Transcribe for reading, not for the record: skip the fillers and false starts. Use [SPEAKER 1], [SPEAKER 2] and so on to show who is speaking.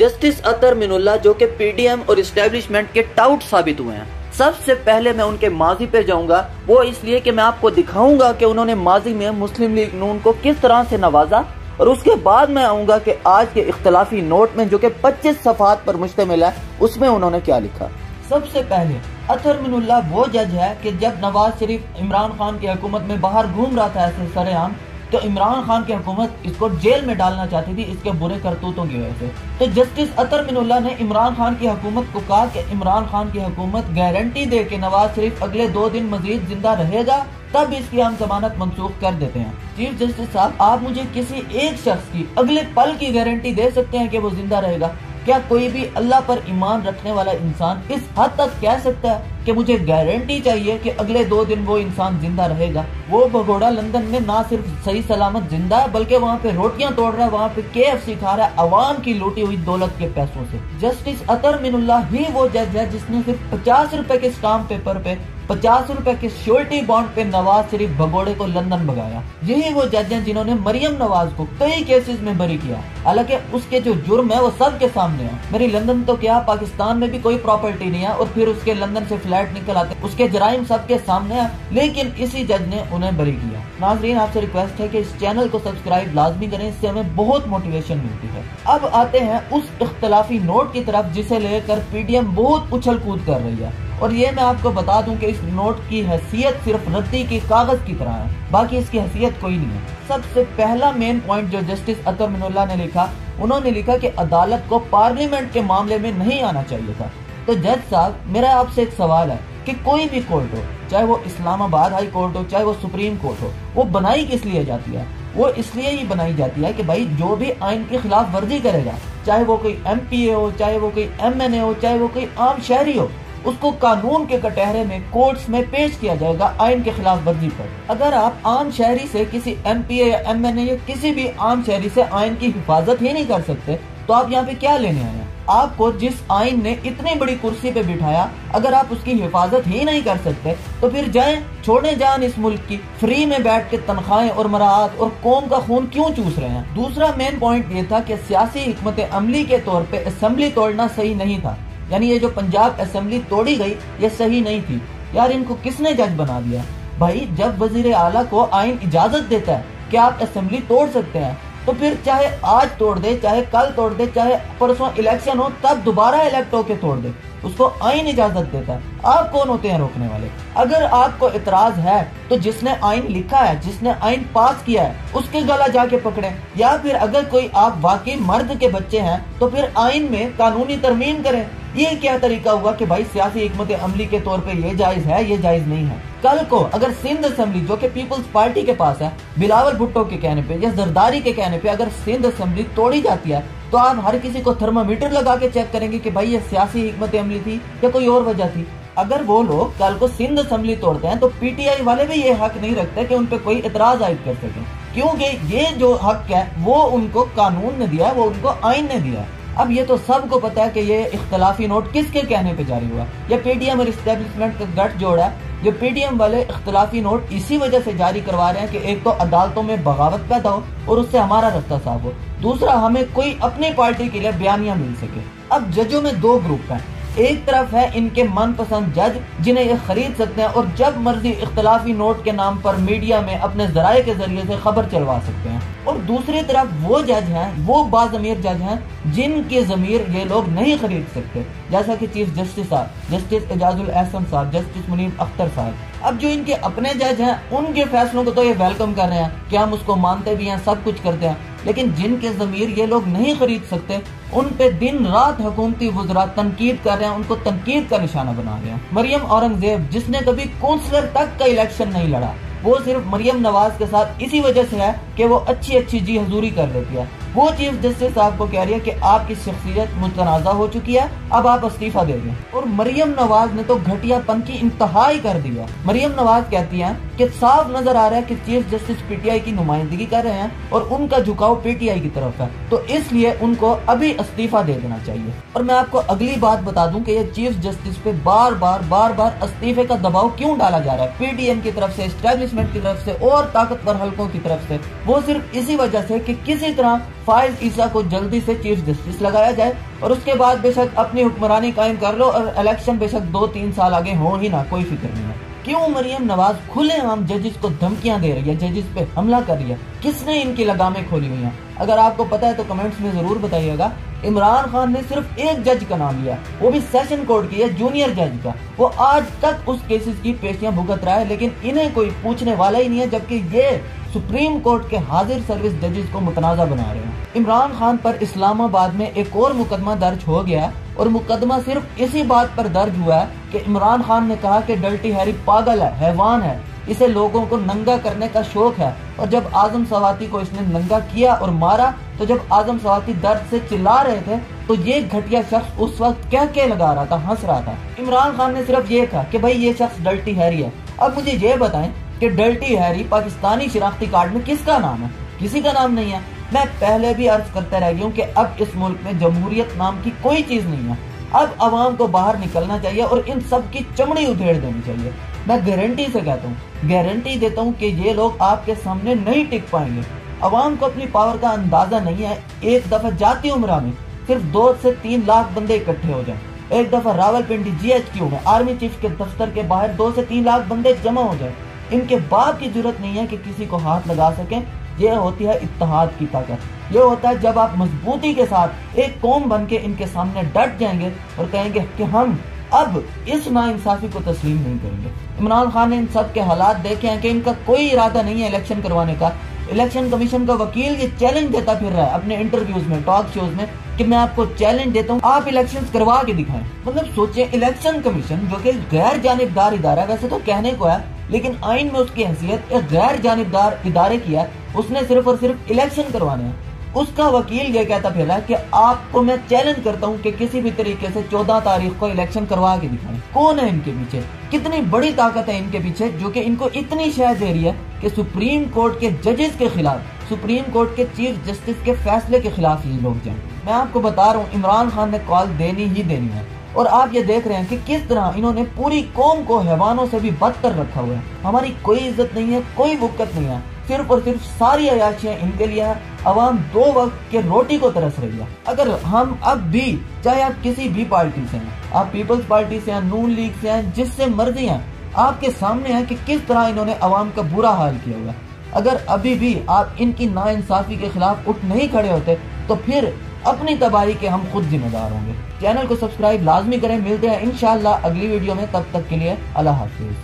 [SPEAKER 1] Justice अतर मिनुल्लाह जो कि PDM और इस्टेब्लिशमेंट के टाउट साबित हुए हैं। सबसे पहले मैं उनके माजी पे जाऊंगा, वो इसलिए कि मैं आपको दिखाऊंगा कि उन्होंने माजी में मुस्लिम लीग नून को किस तरह से नवाजा, और उसके बाद मैं आऊंगा कि आज के इख्तलाफी नोट में जो कि 25 सफ़हात पर मुश्तमिल है उसमें उन्होंने क्या लिखा। सबसे पहले अतर मिनुल्लाह वो जज है कि जब नवाज शरीफ इमरान खान की हुकूमत में बाहर घूम रहा था ऐसे सरेआम, तो इमरान खान की हुकूमत इसको जेल में डालना चाहती थी इसके बुरे करतूतों की वजह से। तो जस्टिस अतर मिनुल्लाह ने इमरान खान की हुकूमत को कहा कि इमरान खान की हुकूमत गारंटी दे कि नवाज शरीफ अगले 2 दिन मजीद जिंदा रहेगा, तब इसकी हम जमानत मंसूख कर देते हैं। चीफ जस्टिस साहब, आप मुझे किसी एक शख्स की अगले पल की गारंटी दे सकते हैं कि वो जिंदा रहेगा? क्या कोई भी अल्लाह पर ईमान रखने वाला इंसान इस हद तक कह सकता है कि मुझे गारंटी चाहिए कि अगले 2 दिन वो इंसान जिंदा रहेगा? वो भगोड़ा लंदन में ना सिर्फ सही सलामत जिंदा है बल्कि वहाँ पे रोटियां तोड़ रहा है, वहाँ पे KFC खा रहा है अवाम की लूटी हुई दौलत के पैसों से। जस्टिस अतर मिनुल्लाह ही वो जज है जिसने सिर्फ 50 रुपए के स्टाम्प पेपर पे 50 रुपए के श्योरिटी बॉन्ड पे नवाज शरीफ भगोड़े को लंदन भगाया। यही वो जज हैं जिन्होंने मरियम नवाज को कई केसेस में बरी किया, हालांकि उसके जो जुर्म है वो सबके सामने है। मेरी लंदन तो क्या पाकिस्तान में भी कोई प्रॉपर्टी नहीं है और फिर उसके लंदन से फ्लैट निकल आते, उसके जराइम सबके सामने है, लेकिन इसी जज ने उन्हें बरी किया। नाजरीन, आपसे रिक्वेस्ट है कि इस चैनल को सब्सक्राइब लाजमी करें, इससे हमें बहुत मोटिवेशन मिलती है। अब आते हैं उस इख्तलाफी नोट की तरफ जिसे लेकर पीडीएम बहुत उछल कूद कर रही है, और ये मैं आपको बता दूं कि इस नोट की हैसियत सिर्फ रद्दी की कागज की तरह है, बाकी इसकी हैसियत कोई नहीं है। सबसे पहला मेन पॉइंट जो जस्टिस अतर मिनुल्लाह ने लिखा, उन्होंने लिखा कि अदालत को पार्लियामेंट के मामले में नहीं आना चाहिए था। तो जज साहब, मेरा आपसे एक सवाल है कि कोई भी कोर्ट हो, चाहे वो इस्लामाबाद हाई कोर्ट हो, चाहे वो सुप्रीम कोर्ट हो, वो बनाई किस लिए जाती है? वो इसलिए ही बनाई जाती है कि भाई जो भी आइन की खिलाफ वर्जी करेगा, चाहे वो कोई MPA हो, चाहे वो कोई MNA हो, चाहे वो कोई आम शहरी हो, उसको कानून के कटहरे में कोर्ट्स में पेश किया जाएगा आइन के खिलाफ वर्जी पर। अगर आप आम शहरी से किसी MPA या MNA या किसी भी आम शहरी से आइन की हिफाजत ही नहीं कर सकते, तो आप यहाँ पे क्या लेने आए हैं? आपको जिस आइन ने इतनी बड़ी कुर्सी पे बिठाया, अगर आप उसकी हिफाजत ही नहीं कर सकते तो फिर जाएं, छोड़े जान इस मुल्क की, फ्री में बैठ के तनख्वाहें और मराहत और कौम का खून क्यों चूस रहे हैं? दूसरा मेन पॉइंट ये था कि सियासी हिकमत अमली के तौर पे असेंबली तोड़ना सही नहीं था, यानी ये जो पंजाब असेंबली तोड़ी गई ये सही नहीं थी। यार, इनको किसने जज बना दिया? भाई, जब वजीर आला को आइन इजाजत देता है कि आप असेंबली तोड़ सकते हैं, तो फिर चाहे आज तोड़ दे, चाहे कल तोड़ दे, चाहे परसों इलेक्शन हो तब दोबारा इलेक्ट होके तोड़ दे, उसको आइन इजाजत देता है। आप कौन होते हैं रोकने वाले? अगर आपको इतराज है तो जिसने आइन लिखा है, जिसने आइन पास किया है, उसके गला जाके पकड़े, या फिर अगर कोई आप वाकई मर्द के बच्चे हैं तो फिर आइन में कानूनी तरमीम करें। ये क्या तरीका हुआ कि भाई सियासी हिकमत अमली के तौर पे ये जायज है, ये जायज नहीं है? कल को अगर सिंध असेंबली जो कि पीपल्स पार्टी के पास है, बिलावल भुट्टो के कहने पे या जरदारी के कहने पे अगर सिंध असेंबली तोड़ी जाती है, तो आप हर किसी को थर्मामीटर लगा के चेक करेंगे कि भाई ये सियासी हिकमत अमली थी या कोई और वजह थी। अगर वो लोग कल को सिंध असेंबली तोड़ते हैं तो PTI वाले भी ये हक नहीं रखते कि उन पे कोई इतराज आयद कर सके, क्योंकि ये जो हक है वो उनको कानून ने दिया है, वो उनको आइन ने दिया है। अब ये तो सबको पता है कि ये इख्तलाफी नोट किसके कहने पे जारी हुआ। ये पीडीएम और इस्टेब्लिशमेंट का गठजोड़ है। जो पीडीएम वाले इख्तलाफी नोट इसी वजह से जारी करवा रहे हैं कि एक तो अदालतों में बगावत पैदा हो और उससे हमारा रास्ता साफ हो, दूसरा हमें कोई अपनी पार्टी के लिए बयानियां मिल सके। अब जजों में 2 ग्रुप हैं, एक तरफ है इनके मनपसंद जज जिन्हें ये खरीद सकते हैं और जब मर्जी इख्तलाफी नोट के नाम पर मीडिया में अपने जराये के जरिए से खबर चलवा सकते हैं, और दूसरी तरफ वो जज हैं, वो बाज़मीर जज हैं जिनके ज़मीर ये लोग नहीं खरीद सकते, जैसा कि चीफ जस्टिस साहब, जस्टिस एजाजुल एहसन साहब, जस्टिस मुनीर अख्तर साहब। अब जो इनके अपने जज हैं उनके फैसलों को तो ये वेलकम कर रहे हैं कि हम उसको मानते भी हैं, सब कुछ करते हैं, लेकिन जिनके ज़मीर ये लोग नहीं खरीद सकते उन पे दिन रात हुकूमती वज़रा तनकीद कर रहे हैं, उनको तनकीद का निशाना बना रहे हैं। मरियम औरंगजेब जिसने कभी काउंसलर तक का इलेक्शन नहीं लड़ा, वो सिर्फ मरियम नवाज के साथ इसी वजह से है कि वो अच्छी अच्छी जी हजूरी कर लेती है। वो चीफ जस्टिस साहब को कह रही है कि आपकी शख्सियत मुतनाज़ा हो चुकी है, अब आप इस्तीफा दे दें। और मरियम नवाज ने तो घटियापन की इंतहा ही कर दी है। मरियम नवाज कहती हैं कि साफ नजर आ रहा है कि चीफ जस्टिस पीटीआई की नुमाइंदगी कर रहे हैं और उनका झुकाव पीटीआई की तरफ है, तो इसलिए उनको अभी इस्तीफा दे देना चाहिए। और मैं आपको अगली बात बता दूं कि ये चीफ जस्टिस पे बार बार इस्तीफे का दबाव क्यों डाला जा रहा है पीडीएम की तरफ से, एस्टेब्लिशमेंट की तरफ से और ताकतवर हलकों की तरफ से। वो सिर्फ इसी वजह से कि किसी तरह फाइज ईसा को जल्दी से चीफ जस्टिस लगाया जाए और उसके बाद बेशक अपनी हुक्मरानी कायम कर लो और इलेक्शन बेशक 2-3 साल आगे हो ही ना, कोई फिक्र नहीं है। क्यों मरियम नवाज खुलेआम जजेस को धमकियां दे रही है, जजेस पे हमला कर रही है? किसने इनकी लगामें खोली हुई हैं? अगर आपको पता है तो कमेंट्स में जरूर बताइएगा। इमरान खान ने सिर्फ एक जज का नाम लिया, वो भी सेशन कोर्ट की है, जूनियर जज का। वो आज तक उस केसेस की पेशियां भुगत रहा है, लेकिन इन्हें कोई पूछने वाला ही नहीं है, जबकि ये सुप्रीम कोर्ट के हाजिर सर्विस जजेस को मुतनाज़ा बना रहे हैं। इमरान खान पर इस्लामाबाद में एक और मुकदमा दर्ज हो गया और मुकदमा सिर्फ इसी बात पर दर्ज हुआ है कि इमरान खान ने कहा कि डर्टी हैरी पागल है, हैवान है, इसे लोगों को नंगा करने का शौक है। और जब आजम सवाती को इसने नंगा किया और मारा, तो जब आजम सवाती दर्द से चिल्ला रहे थे तो ये घटिया शख्स उस वक्त क्या लगा रहा था, हंस रहा था। इमरान खान ने सिर्फ ये कहा कि भाई ये शख्स डर्टी हैरी है। अब मुझे ये बताएं कि डर्टी हैरी पाकिस्तानी शिनाख्ती कार्ड में किसका नाम है? किसी का नाम नहीं है। मैं पहले भी अर्ज करते रह गया हूँ कि अब इस मुल्क में जमहूरियत नाम की कोई चीज नहीं है। अब अवाम को बाहर निकलना चाहिए और इन सब की चमड़ी उधेड़ देनी चाहिए। मैं गारंटी से कहता हूँ, गारंटी देता हूँ कि ये लोग आपके सामने नहीं टिक पाएंगे। अवाम को अपनी पावर का अंदाजा नहीं है। एक दफा जाती उम्र में सिर्फ 2 से 3 लाख बंदे इकट्ठे हो जाएं। एक दफा रावलपिंडी जीएचक्यू में आर्मी चीफ के दफ्तर के बाहर 2 से 3 लाख बंदे जमा हो जाए। इनके बाप की जरूरत नहीं है कि किसी को हाथ लगा सकें। ये होती है इत्तेहाद की ताकत। ये होता है जब आप मजबूती के साथ एक कौम बन के इनके सामने डट जाएंगे और कहेंगे कि हम अब इस नाइंसाफी को तस्लीम नहीं करेंगे। इमरान खान ने इन सब के हालात देखे हैं कि इनका कोई इरादा नहीं है इलेक्शन करवाने का। इलेक्शन कमीशन का वकील ये चैलेंज देता फिर रहा है अपने इंटरव्यूज में, टॉक शोज में, कि मैं आपको चैलेंज देता हूँ, आप इलेक्शन करवा के दिखाएं। मतलब सोचिए, इलेक्शन कमीशन जो कि गैर जानिबदार इदारा, वैसे तो कहने को है लेकिन आइन में उसकी हैसियत एक गैर जानिबदार इदारे की है, उसने सिर्फ और सिर्फ इलेक्शन करवाने हैं। उसका वकील ये कहता फिर रहा है कि आपको मैं चैलेंज करता हूं कि किसी भी तरीके से 14 तारीख को इलेक्शन करवा के दिखाएं। कौन है इनके पीछे? कितनी बड़ी ताकत है इनके पीछे जो कि इनको इतनी शह दे रही है कि सुप्रीम कोर्ट के जजेस के खिलाफ, सुप्रीम कोर्ट के चीफ जस्टिस के फैसले के खिलाफ ये लोग जाएं। मैं आपको बता रहा हूँ, इमरान खान ने कॉल देनी ही देनी है। और आप ये देख रहे हैं कि किस तरह इन्होंने पूरी कौम को हैवानों से भी बदतर रखा हुआ है। हमारी कोई इज्जत नहीं है, कोई वक़्त नहीं है, सिर्फ और सिर्फ सारी अयाशियां इनके लिए है। अवाम 2 वक्त के रोटी को तरस रही है। अगर हम अब भी, चाहे आप किसी भी पार्टी से हैं, आप पीपल्स पार्टी से हैं, नून लीग से हैं, जिससे मर्जी हैं, आपके सामने है कि किस तरह इन्होंने अवाम का बुरा हाल किया हुआ। अगर अभी भी आप इनकी नाइंसाफी के खिलाफ उठ नहीं खड़े होते तो फिर अपनी तबाही के हम खुद जिम्मेदार होंगे। चैनल को सब्सक्राइब लाजमी करें। मिलते हैं इंशाअल्लाह अगली वीडियो में, तब तक के लिए अल्लाह हाफिज।